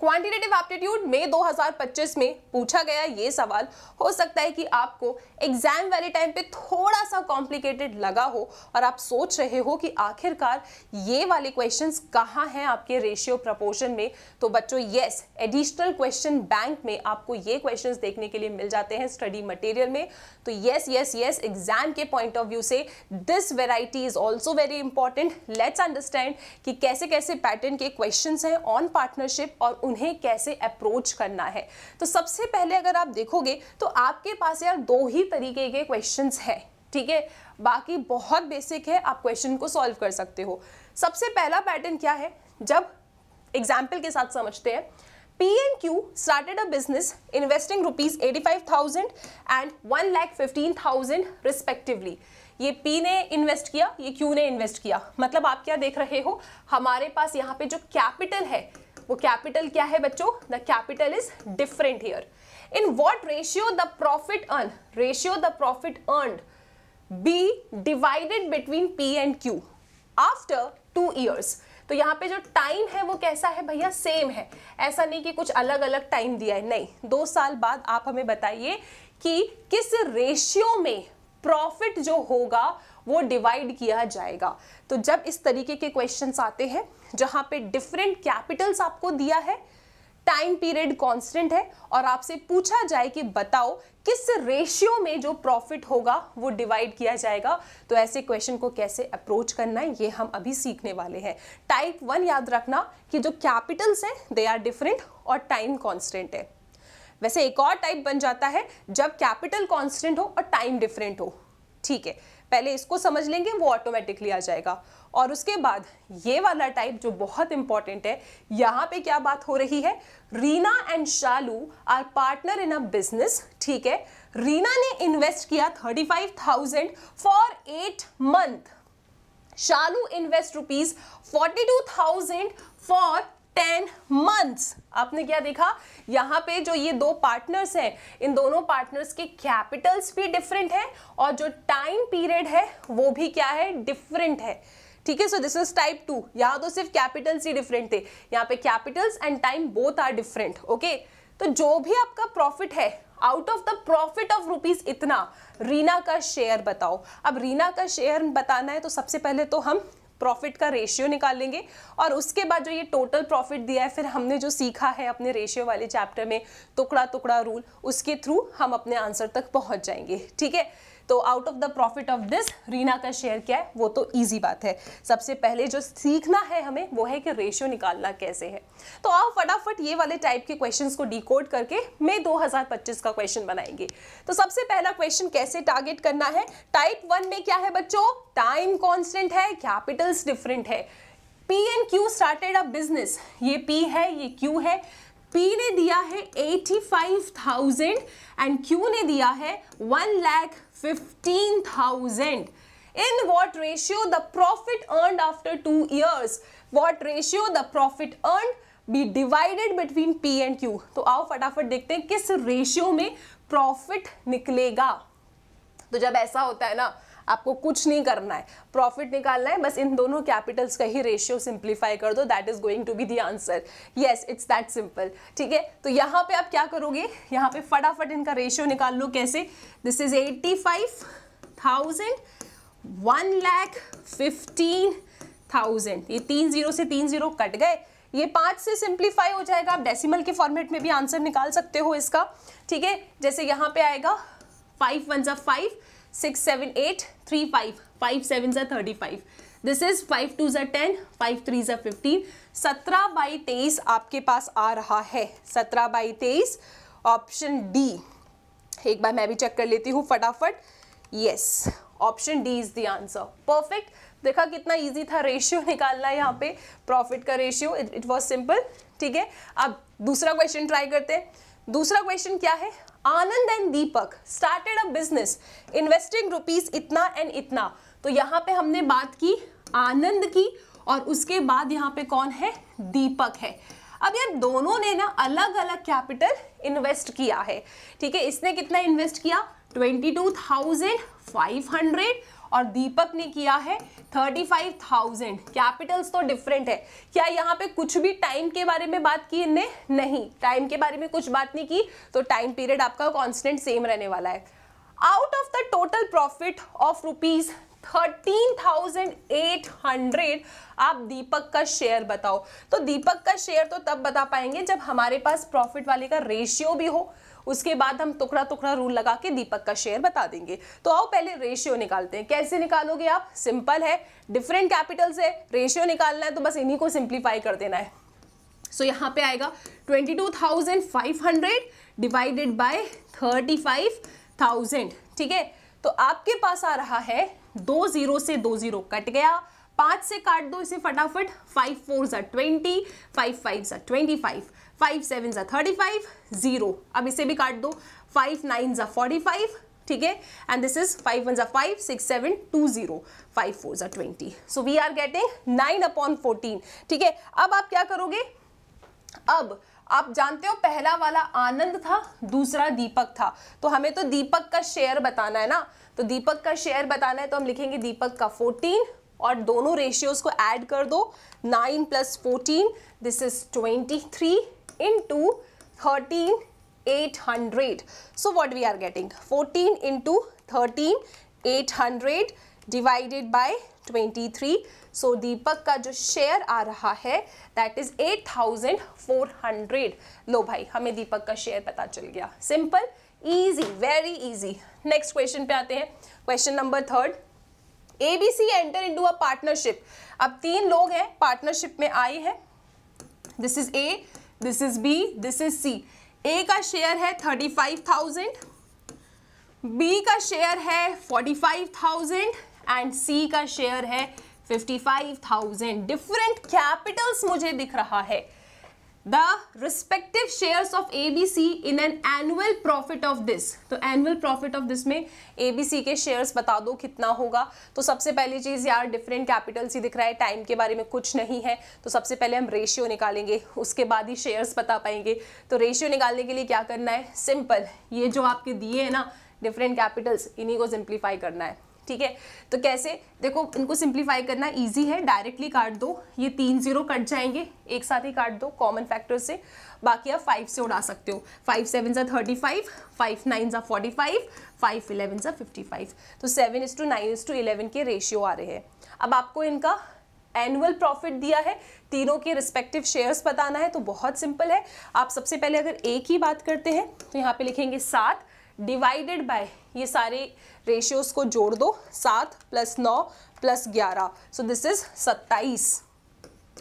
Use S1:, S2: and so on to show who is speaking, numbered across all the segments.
S1: Quantitative aptitude में 2025 में पूछा गया ये सवाल हो सकता है कि आपको एग्जाम वाले टाइम पे थोड़ा सा कॉम्प्लिकेटेड लगा हो और आप सोच रहे हो कि आखिरकार ये वाले क्वेश्चंस कहाँ हैं आपके रेशियो प्रपोर्शन में। तो बच्चों यस, एडिशनल क्वेश्चन बैंक में आपको ये क्वेश्चंस देखने के लिए मिल जाते हैं स्टडी मटेरियल में। तो यस यस यस, एग्जाम के पॉइंट ऑफ व्यू से this variety is also very important. Let's understand कि कैसे कैसे पैटर्न के क्वेश्चंस हैं ऑन पार्टनरशिप और उन्हें कैसे अप्रोच करना है। तो सबसे पहले अगर आप देखोगे तो आपके पास यार दो ही तरीके के क्वेश्चंस हैं, ठीक है, बाकी बहुत बेसिक है, आप क्वेश्चन को सॉल्व कर सकते हो। सबसे पहला पैटर्न क्या है, जब एग्जाम्पल के साथ समझते हैं। P and Q started a business investing rupees 85,000 and 1,15,000 respectively। ये P ने इन्वेस्ट किया, ये Q ने इन्वेस्ट किया। मतलब आप क्या देख रहे हो, हमारे पास यहाँ पे जो कैपिटल है वो कैपिटल क्या है बच्चों, the capital is different here. In what ratio the profit earn, ratio the profit earned be divided between P and Q after 2 years। तो यहाँ पे जो टाइम है वो कैसा है भैया, सेम है, ऐसा नहीं कि कुछ अलग अलग टाइम दिया है, नहीं। 2 साल बाद आप हमें बताइए कि किस रेशियो में प्रॉफिट जो होगा वो डिवाइड किया जाएगा। तो जब इस तरीके के क्वेश्चंस आते हैं जहां पे डिफरेंट कैपिटल्स आपको दिया है, टाइम पीरियड कांस्टेंट है और आपसे पूछा जाए कि बताओ किस रेशियो में जो प्रॉफिट होगा वो डिवाइड किया जाएगा, तो ऐसे क्वेश्चन को कैसे अप्रोच करना है ये हम अभी सीखने वाले हैं। टाइप 1 याद रखना कि जो कैपिटल्स हैं दे आर डिफरेंट और टाइम कांस्टेंट है। वैसे एक और टाइप बन जाता है जब कैपिटल कांस्टेंट हो और टाइम डिफरेंट हो, ठीक है, पहले इसको समझ लेंगे वो ऑटोमेटिकली आ जाएगा। और उसके बाद ये वाला टाइप जो बहुत इंपॉर्टेंट है, यहाँ पे क्या बात हो रही है, Reena and Shalu are partner in a business, ठीक है। रीना ने इन्वेस्ट किया 35,000 for 8 months, Shalu invest rupees 42,000 for 10 months। आपने क्या देखा, यहाँ पे जो ये दो पार्टनर्स हैं, इन दोनों पार्टनर्स के कैपिटल्स भी डिफरेंट है और जो टाइम पीरियड है वो भी क्या है, डिफरेंट है, ठीक है। सो दिस इज टाइप 2। यहाँ तो सिर्फ कैपिटल्स ही डिफरेंट थे, यहाँ पे capitals and time both are different, okay. तो जो भी आपका प्रॉफिट है, out of the profit of rupees इतना, रीना का शेयर बताओ। अब रीना का शेयर बताना है तो सबसे पहले तो हम प्रॉफिट का रेशियो निकालेंगे और उसके बाद जो ये टोटल प्रॉफिट दिया है, फिर हमने जो सीखा है अपने रेशियो वाले चैप्टर में टुकड़ा टुकड़ा रूल, उसके थ्रू हम अपने आंसर तक पहुंच जाएंगे, ठीक है। तो out of the profit of this Reena का शेयर क्या है, वो तो इजी बात है। सबसे पहले जो सीखना है हमें वो है कि रेशियो निकालना कैसे है। तो आओ फटाफट ये वाले टाइप के क्वेश्चंस को डिकोड करके मई 2025 का क्वेश्चन बनाएंगे। तो सबसे पहला क्वेश्चन कैसे टारगेट करना है, टाइप 1 में क्या है बच्चों, टाइम कांस्टेंट है, कैपिटल्स डिफरेंट है। P and Q started a business, ये P है ये Q है। P ने दिया है 85,000 एंड Q ने दिया है 1,15,000। In what ratio the profit earned after 2 years? What ratio the profit earned be divided between P and Q? तो आओ फटाफट देखते हैं किस रेशियो में प्रॉफिट निकलेगा। तो जब ऐसा होता है ना, आपको कुछ नहीं करना है, प्रॉफिट निकालना है, बस इन दोनों कैपिटल्स का ही रेशियो सिंप्लीफाई कर दो, that is going to be the answer. Yes, it's that simple, ठीक है। तो यहाँ पे आप क्या करोगे, यहाँ पे फटाफट इनका रेशियो निकाल लो। कैसे, दिस इज 85,000, 1,15,000, ये 3 0 से 3 0 कट गए, ये 5 से सिंप्लीफाई हो जाएगा। आप डेसिमल के फॉर्मेट में भी आंसर निकाल सकते हो इसका, ठीक है। जैसे यहाँ पे आएगा 5 1 जा 5, 6 7 8 3 5, 5 7 जा 35, दिस इज 5 2 जा 10, 5 3 जा 15, 17/23 आपके पास आ रहा है, 17/23 ऑप्शन डी। एक बार मैं भी चेक कर लेती हूँ फटाफट। Yes, option D is the answer, perfect. देखा कितना इजी था रेशियो निकालना, यहाँ पे प्रॉफिट का रेशियो, इट वाज सिंपल, ठीक है। अब दूसरा क्वेश्चन ट्राई करते हैं। दूसरा क्वेश्चन क्या है, Anand and Deepak started a business investing rupees इतना एंड इतना। तो यहाँ पे हमने बात की आनंद की और उसके बाद यहाँ पे कौन है, दीपक है। अब यार दोनों ने ना अलग अलग कैपिटल इन्वेस्ट किया है, ठीक है। इसने कितना इन्वेस्ट किया, 22,500 और दीपक ने किया है 35,000। कैपिटल्स तो डिफरेंट है। क्या यहाँ पे कुछ भी टाइम के बारे में बात की इनने? नहीं, टाइम के बारे में कुछ बात नहीं की, तो टाइम पीरियड आपका कांस्टेंट सेम रहने वाला है। Out of the total profit of rupees 13,800 आप दीपक का शेयर बताओ। तो दीपक का शेयर तो तब बता पाएंगे जब हमारे पास प्रॉफिट वाले का रेशियो भी हो, उसके बाद हम टुकड़ा टुकड़ा रूल लगा के दीपक का शेयर बता देंगे। तो आओ पहले रेशियो निकालते हैं। कैसे निकालोगे आप? सिंपल है, डिफरेंट कैपिटल्स है, रेशियो निकालना है तो बस इन्हीं को सिंप्लीफाई कर देना है। सो यहाँ पे आएगा 22,500 डिवाइडेड बाय 35,000। ठीक है, तो आपके पास आ रहा है 2 0 से 2 0 कट गया, 5 से काट दो इसे फटाफट, 5 4 20, 5 5 25, 5 7 35, 0। अब इसे भी काट दो, 5 9 45, ठीक है, and this is 5 1 5 6 7 2 0, 5 4 20। So we are getting 9/14। ठीक है, अब आप क्या करोगे? अब आप जानते हो पहला वाला आनंद था, दूसरा दीपक था, तो हमें तो दीपक का शेयर बताना है ना। तो दीपक का शेयर बताना है तो हम लिखेंगे दीपक का 14 और दोनों रेशियोज को ऐड कर दो, 9 + 14 this is 23 into 13,800. So what we are getting? 14 into 13,800 divided by 23. So दीपक का जो शेयर आ रहा है that is 8,400. लो भाई, हमें दीपक का शेयर पता चल गया। Simple, easy, very easy. Next question पे आते हैं। Question number 3। ABC enter into a partnership. अब 3 लोग हैं, पार्टनरशिप में आए हैं। This is A, this is B, this is C। A का शेयर है 35,000, B का शेयर है 45,000 एंड C का शेयर है 55,000। डिफरेंट कैपिटल्स मुझे दिख रहा है। The respective shares of ABC in an annual profit of this. तो एनुअल प्रॉफिट ऑफ दिस में ABC के शेयर्स बता दो कितना होगा। तो सबसे पहली चीज यार, डिफरेंट कैपिटल्स ही दिख रहा है, टाइम के बारे में कुछ नहीं है, तो सबसे पहले हम रेशियो निकालेंगे, उसके बाद ही शेयर्स बता पाएंगे। तो रेशियो निकालने के लिए क्या करना है? सिंपल, ये जो आपके दिए है ना डिफरेंट कैपिटल्स, इन्हीं को सिंप्लीफाई करना है। ठीक है, तो कैसे? देखो, इनको सिंप्लीफाई करना इजी है, डायरेक्टली काट दो, ये 3 0 कट जाएंगे, एक साथ ही काट दो कॉमन फैक्टर से, बाकी आप 5 से उड़ा सकते हो। 5 7 35, 5 9 45, 5 11 55। तो 7:9:11 के रेशियो आ रहे हैं। अब आपको इनका एनुअल प्रॉफिट दिया है, तीनों के रिस्पेक्टिव शेयर्स बताना है, तो बहुत सिंपल है। आप सबसे पहले अगर एक ही बात करते हैं तो यहाँ पे लिखेंगे 7 डिवाइडेड बाय, ये सारे रेशियोज को जोड़ दो, 7 + 9 + 11, सो दिस इज 27।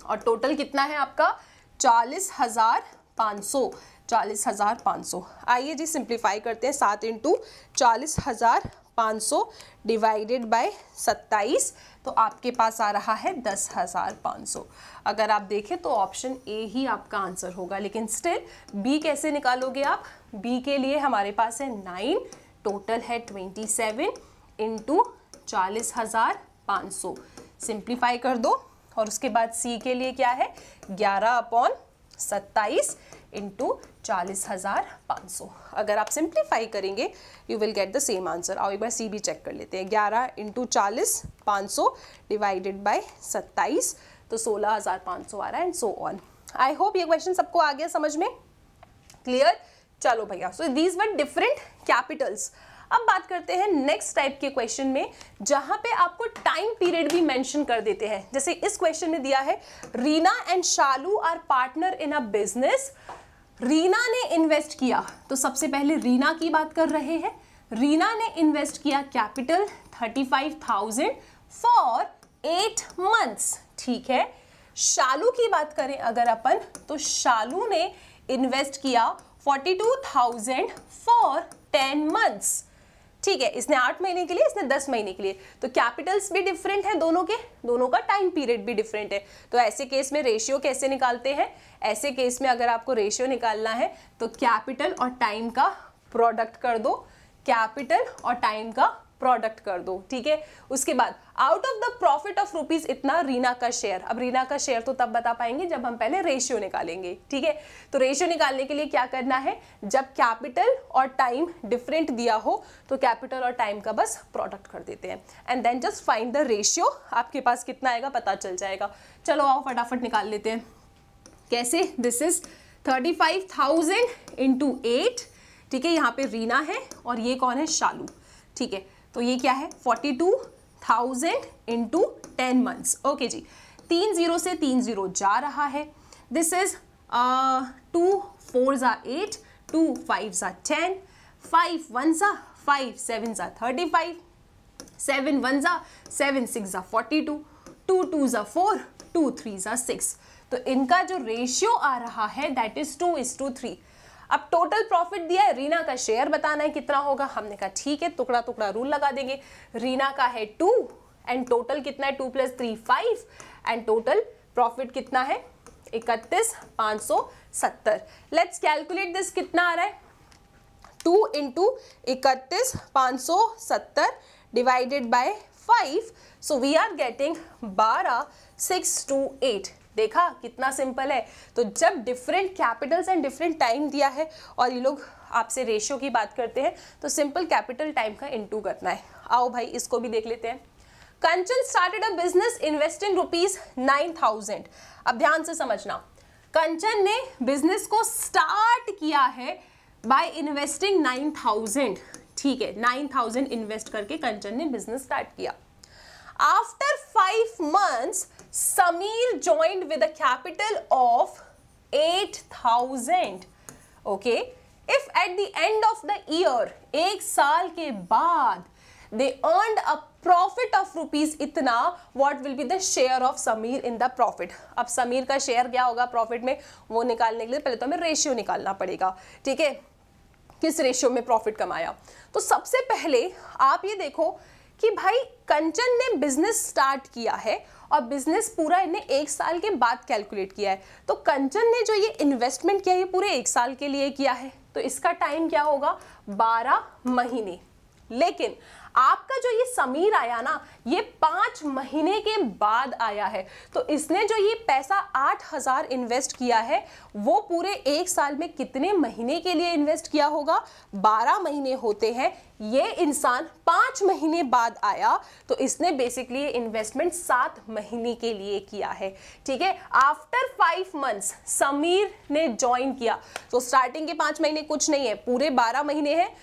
S1: और टोटल कितना है आपका? 40,500। 40,500। आइए जी सिंप्लीफाई करते हैं। 7 × 40,500 डिवाइडेड बाय 27, तो आपके पास आ रहा है 10,500। अगर आप देखें तो ऑप्शन ए ही आपका आंसर होगा, लेकिन स्टिल बी कैसे निकालोगे आप? बी के लिए हमारे पास है 9, टोटल है 27 × 40,500। सिंप्लीफाई कर दो, और उसके बाद सी के लिए क्या है? 11/27 × 40,500। अगर आप सिंप्लीफाई करेंगे you will get the same answer. आओ एक बार सी भी चेक कर लेते हैं। 11 × 40,500 डिवाइडेड बाय 27, तो 16,500 आ रहा है, and so on. I hope ये क्वेश्चन सबको आ गया समझ में, क्लियर? चलो भैया, so these were different Capitals. अब बात करते हैं नेक्स्ट टाइप के क्वेश्चन में, जहां पे आपको टाइम पीरियड भी मेंशन कर देते हैं। जैसे इस क्वेश्चन में दिया है, Reena and Shalu are partner in a business. Reena ने इन्वेस्ट किया, तो सबसे पहले रीना की बात कर रहे हैं। रीना ने इन्वेस्ट किया कैपिटल 35,000 फॉर 8 मंथ्स। ठीक है, शालू की बात करें अगर अपन, तो शालू ने इन्वेस्ट किया 42,000 फॉर 10 मंथ्स। ठीक है, इसने 8 महीने के लिए, इसने 10 महीने के लिए, तो कैपिटल्स भी डिफरेंट है दोनों के, दोनों का टाइम पीरियड भी डिफरेंट है। तो ऐसे केस में रेशियो कैसे निकालते हैं? ऐसे केस में अगर आपको रेशियो निकालना है तो कैपिटल और टाइम का प्रोडक्ट कर दो, कैपिटल और टाइम का प्रोडक्ट कर दो, ठीक है। उसके बाद out of the profit of rupees इतना रीना का शेयर। अब रीना का शेयर तो तब बता पाएंगे जब हम पहले रेशियो निकालेंगे, ठीक है। तो रेशियो निकालने के लिए क्या करना है, जब कैपिटल और टाइम डिफरेंट दिया हो तो कैपिटल और टाइम का बस प्रोडक्ट कर देते हैं and then just find the ratio. आपके पास कितना आएगा पता चल जाएगा। चलो आओ फटाफट निकाल लेते हैं। कैसे, दिस इज 35,000 इंटू 8, ठीक है। यहाँ पे रीना है और ये कौन है, शालू, ठीक है। तो ये क्या है 42,000 इंटू 10 मंथ्स, ओके जी। 3 0 से 3 0 जा रहा है। दिस इज 2 4 ज़ा 8, 2 5 ज़ा 10, 5 1 ज़ा 5, 7 ज़ा 35, 7 1 ज़ा 7, 6 ज़ा 42, 2 2 ज़ा 4, 2 3 ज़ा 6। तो इनका जो रेशियो आ रहा है दैट इज 2:3। अब टोटल प्रॉफिट दिया है, रीना का शेयर बताना है कितना होगा। हमने कहा ठीक है, टुकड़ा टुकड़ा रूल लगा देंगे। रीना का है 2 एंड टोटल कितना है, 2 + 3 5 एंड टोटल प्रॉफिट कितना है 31,570। लेट्स कैलकुलेट दिस, कितना आ रहा है 2 × 31,570 divided by 5, so we are getting 12,628। देखा कितना सिंपल है। तो जब different capitals and different time दिया है और ये लोग आपसे रेशियो की बात करते हैं तो सिंपल कैपिटल टाइम का इनटू करना है। आओ भाई इसको भी देख लेते हैं। कंचन स्टार्टेड अ बिजनेस इन्वेस्टिंग ₹9,000। अब ध्यान से समझना, कंचन ने बिजनेस को स्टार्ट किया है बाय इन्वेस्टिंग 9,000, ठीक है। 9,000 इन्वेस्ट करके कंचन ने बिजनेस स्टार्ट किया। After 5 months Sameer joined with a capital of 8,000. Okay, if at the end of the year, एक साल के बाद they earned a profit of rupees इतना, what will be the share of Sameer in the profit? अब समीर का share क्या होगा profit में, वो निकालने के लिए पहले तो हमें रेशियो निकालना पड़ेगा, ठीक है। किस रेशियो में प्रॉफिट कमाया, तो सबसे पहले आप ये देखो कि भाई कंचन ने बिजनेस स्टार्ट किया है और बिजनेस पूरा इन्हें 1 साल के बाद कैलकुलेट किया है। तो कंचन ने जो ये इन्वेस्टमेंट किया है पूरे 1 साल के लिए किया है, तो इसका टाइम क्या होगा 12 महीने। लेकिन आपका जो ये समीर आया ना, ये 5 महीने के बाद आया है। तो इसने जो ये पैसा 8,000 इन्वेस्ट किया है वो पूरे 1 साल में कितने महीने के लिए इन्वेस्ट किया होगा, 12 महीने होते हैं। ये इंसान 5 महीने बाद आया तो इसने बेसिकली इन्वेस्टमेंट 7 महीने के लिए किया है, ठीक है। आफ्टर 5 months समीर ने ज्वाइन किया, तो स्टार्टिंग के 5 महीने कुछ नहीं है, पूरे 12 महीने हैं।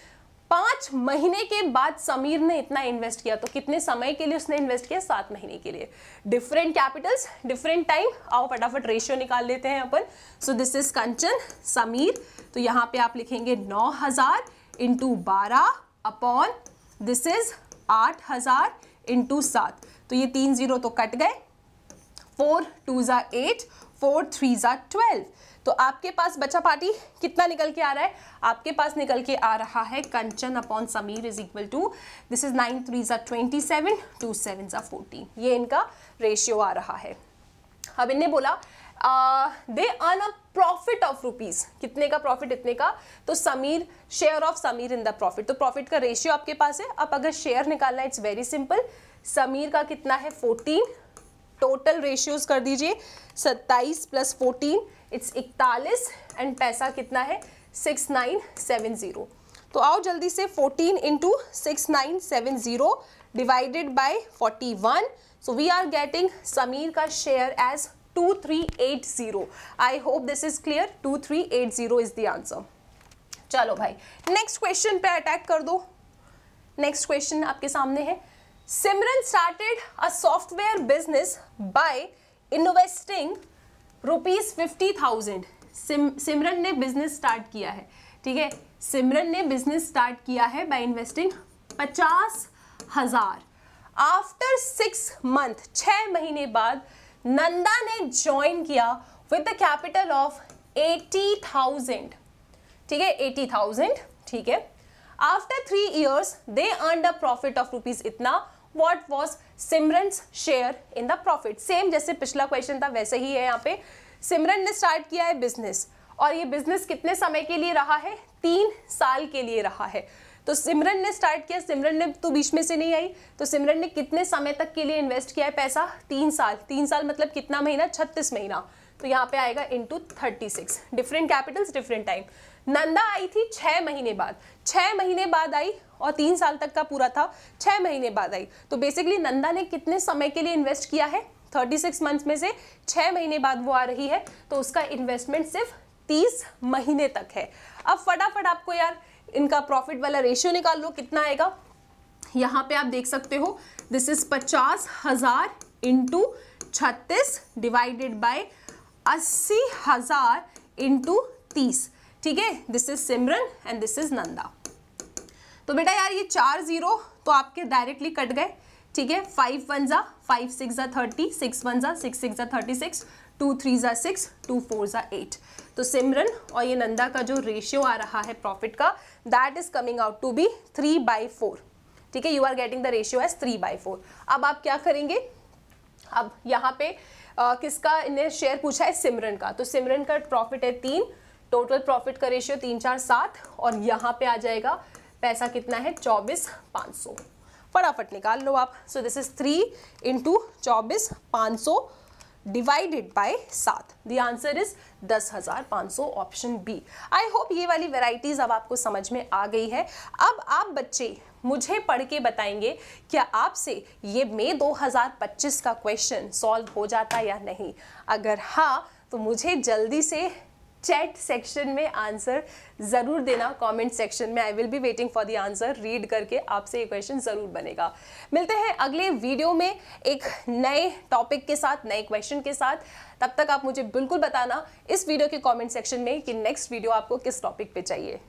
S1: 5 महीने के बाद समीर ने इतना इन्वेस्ट किया, तो कितने समय के लिए उसने इन्वेस्ट किया, 7 महीने के लिए। Different capitals different time. आओ फटाफट रेशियो निकाल लेते हैं अपन। सो दिस इज कंचन समीर, तो यहाँ पे आप लिखेंगे 9,000 × 12 अपॉन दिस इज 8,000 × 7। तो ये 3 0 तो कट गए, 4 2 ज़ा 8, 4 3 ज़ा 12। तो आपके पास बचा पार्टी कितना निकल के आ रहा है, आपके पास निकल के आ रहा है Kanchan upon Sameer is equal to, this is 9 3 ज़ा 27, 2 7 ज़ा 14। ये इनका रेशियो आ रहा है। अब इन्हें बोला they earn a profit of rupees, कितने का प्रॉफिट, इतने का। तो Sameer, share of Sameer in the profit, तो प्रॉफिट का रेशियो आपके पास है। अब अगर शेयर निकालना है इट्स वेरी सिंपल, समीर का कितना है 14, टोटल रेशियोज कर दीजिए 27 + 14 इट्स 41 एंड पैसा कितना है 6970। तो आओ जल्दी से 14 × 6970 divided by 41, so we are getting Sameer का शेयर as 2380। I hope this is clear, 2380 is the answer. चलो भाई नेक्स्ट क्वेश्चन पे अटैक कर दो। नेक्स्ट क्वेश्चन आपके सामने है, Simran started a software business by investing ₹50,000। Simran ने बिजनेस स्टार्ट किया है, ठीक है। सिमरन ने बिजनेस स्टार्ट किया है बाय इन्वेस्टिंग 50,000। आफ्टर 6 months 6 महीने बाद नंदा ने ज्वाइन किया विद द कैपिटल ऑफ 80,000, ठीक है 80,000, ठीक है। After 3 years they earned a profit of rupees इतना। What was Simran's share in the profit? Same जैसे पिछला क्वेश्चन था वैसे ही है। यहाँ पे सिमरन ने स्टार्ट किया है बिजनेस और ये बिजनेस कितने समय के लिए रहा है, 3 साल के लिए रहा है। तो सिमरन ने स्टार्ट किया, सिमरन ने तो बीच में से नहीं आई, तो सिमरन ने कितने समय तक के लिए इन्वेस्ट किया है पैसा? 3 साल। 3 साल मतलब कितना महीना? 36 महीना। तो यहाँ पे आएगा into 36। Different capitals different time. Nanda आई थी 6 महीने बाद, 6 महीने बाद आई और 3 साल तक का पूरा था, 6 महीने बाद आई। तो बेसिकली नंदा ने कितने समय के लिए इन्वेस्ट किया है? 36 मंथ्स में से 6 महीने बाद वो आ रही है, तो उसका इन्वेस्टमेंट सिर्फ 30 महीने तक है। अब फटाफट आपको यार इनका प्रॉफिट वाला रेशियो निकाल लो, कितना आएगा? यहाँ पे आप देख सकते हो, this is 50,000 into 36 divided by 80,000 into 30। ठीक है, this is Simran and this is Nanda. तो बेटा यार ये 4 0 तो आपके डायरेक्टली कट गए। ठीक है, 5 1 जा 5 6 जा 30, 6 1 जा 6 6 जा 36, 2 3 जा 6, 2 4 जा 8। तो सिमरन और ये नंदा का जो रेशियो आ रहा है प्रॉफिट का, that is coming out to be 3/4। ठीक है, you are getting the ratio as 3/4। अब आप क्या करेंगे? अब यहाँ पे किसका इन्हें शेयर पूछा है? सिमरन का। तो सिमरन का प्रॉफिट है 3, टोटल प्रॉफिट का रेशियो 3 4 7 और यहाँ पे आ जाएगा पैसा कितना है? 24,500। फटाफट निकाल लो आप। So this is 3 into 24,500 divided by 7। The answer is 10,500, option B. I hope ये वाली वेराइटीज अब आपको समझ में आ गई है। अब आप बच्चे मुझे पढ़ के बताएंगे क्या आपसे ये मई 2025 का क्वेश्चन सॉल्व हो जाता या नहीं। अगर हाँ तो मुझे जल्दी से चैट सेक्शन में आंसर ज़रूर देना, कमेंट सेक्शन में। I will be waiting for the answer. Read करके आपसे ये क्वेश्चन ज़रूर बनेगा। मिलते हैं अगले वीडियो में एक नए टॉपिक के साथ, नए क्वेश्चन के साथ। तब तक आप मुझे बिल्कुल बताना इस वीडियो के कमेंट सेक्शन में कि नेक्स्ट वीडियो आपको किस टॉपिक पे चाहिए।